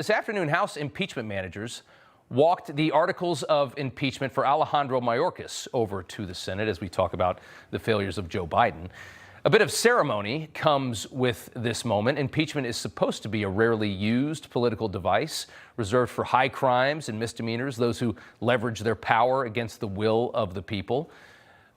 This afternoon, House impeachment managers walked the articles of impeachment for Alejandro Mayorkas over to the Senate as we talk about the failures of Joe Biden. A bit of ceremony comes with this moment. Impeachment is supposed to be a rarely used political device reserved for high crimes and misdemeanors, those who leverage their power against the will of the people.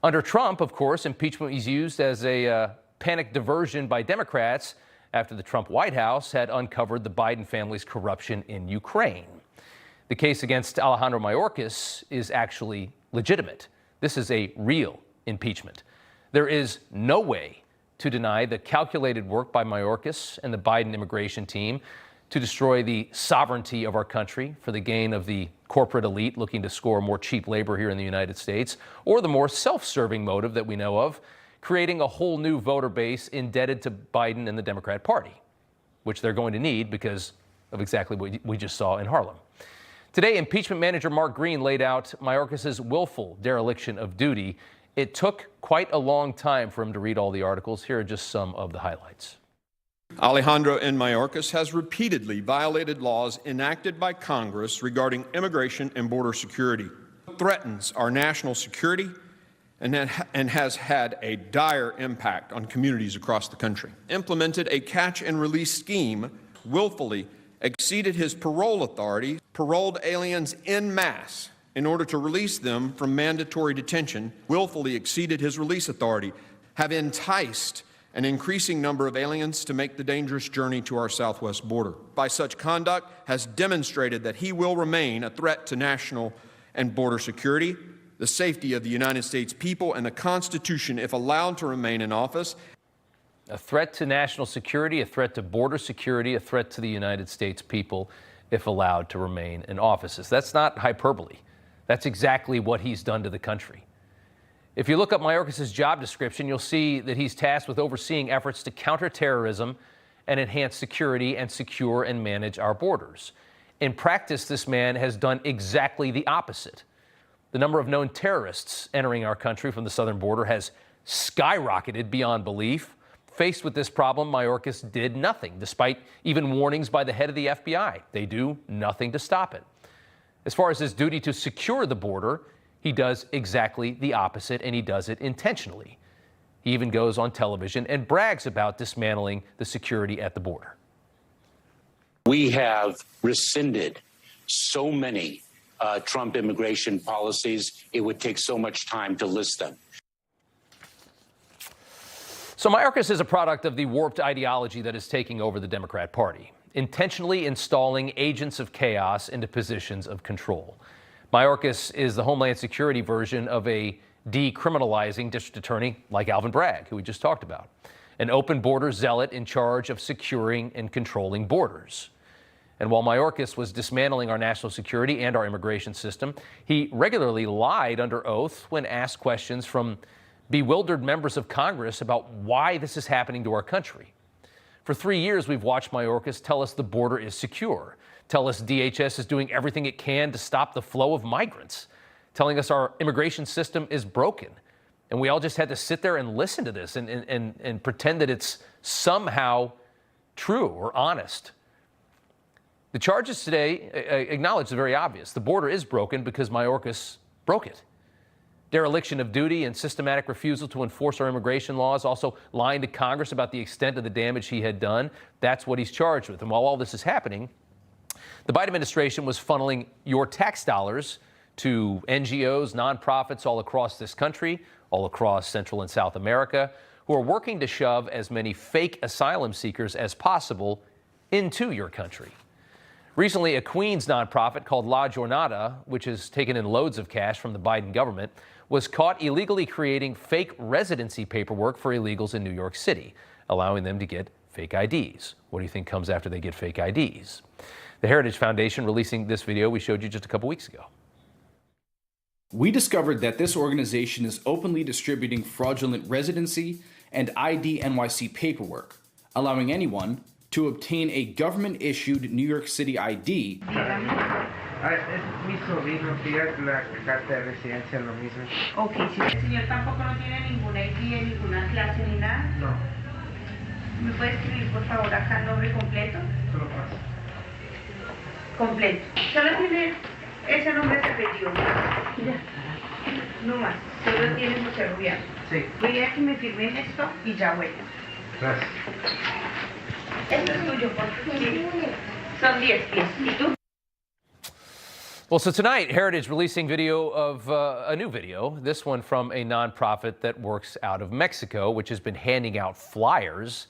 Under Trump, of course, impeachment was used as a panic diversion by Democrats after the Trump White House had uncovered the Biden family's corruption in Ukraine. The case against Alejandro Mayorkas is actually legitimate. This is a real impeachment. There is no way to deny the calculated work by Mayorkas and the Biden immigration team to destroy the sovereignty of our country for the gain of the corporate elite looking to score more cheap labor here in the United States, or the more self-serving motive that we know of, creating a whole new voter base indebted to Biden and the Democrat Party, which they're going to need because of exactly what we just saw in Harlem. Today, impeachment manager Mark Green laid out Mayorkas' willful dereliction of duty. It took quite a long time for him to read all the articles. Here are just some of the highlights. Alejandro N. Mayorkas has repeatedly violated laws enacted by Congress regarding immigration and border security, threatens our national security, and has had a dire impact on communities across the country. Implemented a catch-and-release scheme, willfully exceeded his parole authority, paroled aliens en masse in order to release them from mandatory detention, willfully exceeded his release authority, have enticed an increasing number of aliens to make the dangerous journey to our southwest border. By such conduct, has demonstrated that he will remain a threat to national and border security, the safety of the United States people, and the Constitution if allowed to remain in office. A threat to national security, a threat to border security, a threat to the United States people if allowed to remain in offices. That's not hyperbole. That's exactly what he's done to the country. If you look up Mayorkas' job description, you'll see that he's tasked with overseeing efforts to counter terrorism and enhance security and secure and manage our borders. In practice, this man has done exactly the opposite. The number of known terrorists entering our country from the southern border has skyrocketed beyond belief. Faced with this problem, Mayorkas did nothing, despite even warnings by the head of the FBI. They do nothing to stop it. As far as his duty to secure the border, he does exactly the opposite, and he does it intentionally. He even goes on television and brags about dismantling the security at the border. We have rescinded so many Trump immigration policies, it would take so much time to list them. So Mayorkas is a product of the warped ideology that is taking over the Democrat Party, intentionally installing agents of chaos into positions of control. Mayorkas is the Homeland Security version of a decriminalizing district attorney like Alvin Bragg, who we just talked about, an open border zealot in charge of securing and controlling borders. And while Mayorkas was dismantling our national security and our immigration system, he regularly lied under oath when asked questions from bewildered members of Congress about why this is happening to our country. For 3 years, we've watched Mayorkas tell us the border is secure, tell us DHS is doing everything it can to stop the flow of migrants, telling us our immigration system is broken. And we all just had to sit there and listen to this and pretend that it's somehow true or honest. The charges today acknowledge the very obvious. The border is broken because Mayorkas broke it. Dereliction of duty and systematic refusal to enforce our immigration laws, also lying to Congress about the extent of the damage he had done. That's what he's charged with. And while all this is happening, the Biden administration was funneling your tax dollars to NGOs, nonprofits all across this country, all across Central and South America, who are working to shove as many fake asylum seekers as possible into your country. Recently, a Queens nonprofit called La Jornada, which has taken in loads of cash from the Biden government, was caught illegally creating fake residency paperwork for illegals in New York City, allowing them to get fake IDs. What do you think comes after they get fake IDs? The Heritage Foundation releasing this video we showed you just a couple weeks ago. We discovered that this organization is openly distributing fraudulent residency and ID NYC paperwork, allowing anyone to obtain a government-issued New York City ID. Es mi sobrino, pide la carta de residencia, lo mismo. Ok, si el señor tampoco no tiene ninguna ID, ninguna clase ni nada. No. ¿Me puede escribir, por favor, acá el nombre completo? Solo paso. completo. Solo tiene ese nombre de apellido. Mira, no más. Solo tiene José Rubiano. Sí. Voy a que me firmen esto y ya voy. Gracias. Esto es tuyo, por favor. Sí. Son 10 pies. ¿Y tú? Well, so tonight, Heritage releasing video of a new video, this one from a nonprofit that works out of Mexico, which has been handing out flyers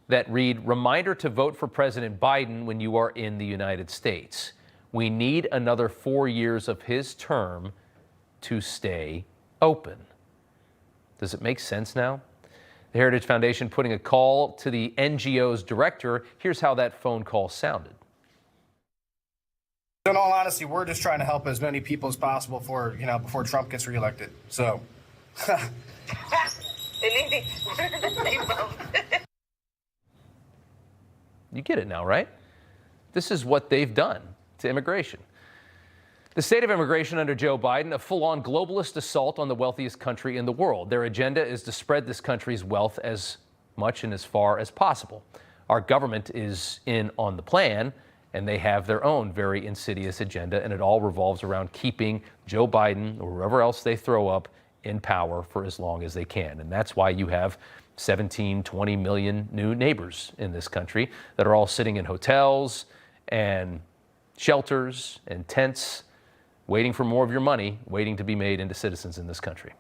that read, "Reminder to vote for President Biden when you are in the United States. We need another 4 years of his term to stay open." Does it make sense now? The Heritage Foundation putting a call to the NGOs director. Here's how that phone call sounded. In all honesty, we're just trying to help as many people as possible before Trump gets reelected. So, You get it now, right? This is what they've done to immigration. The state of immigration under Joe Biden, a full-on globalist assault on the wealthiest country in the world. Their agenda is to spread this country's wealth as much and as far as possible. Our government is in on the plan, and they have their own very insidious agenda, and it all revolves around keeping Joe Biden or whoever else they throw up in power for as long as they can. And that's why you have 17, 20 million new neighbors in this country that are all sitting in hotels and shelters and tents, waiting for more of your money, waiting to be made into citizens in this country.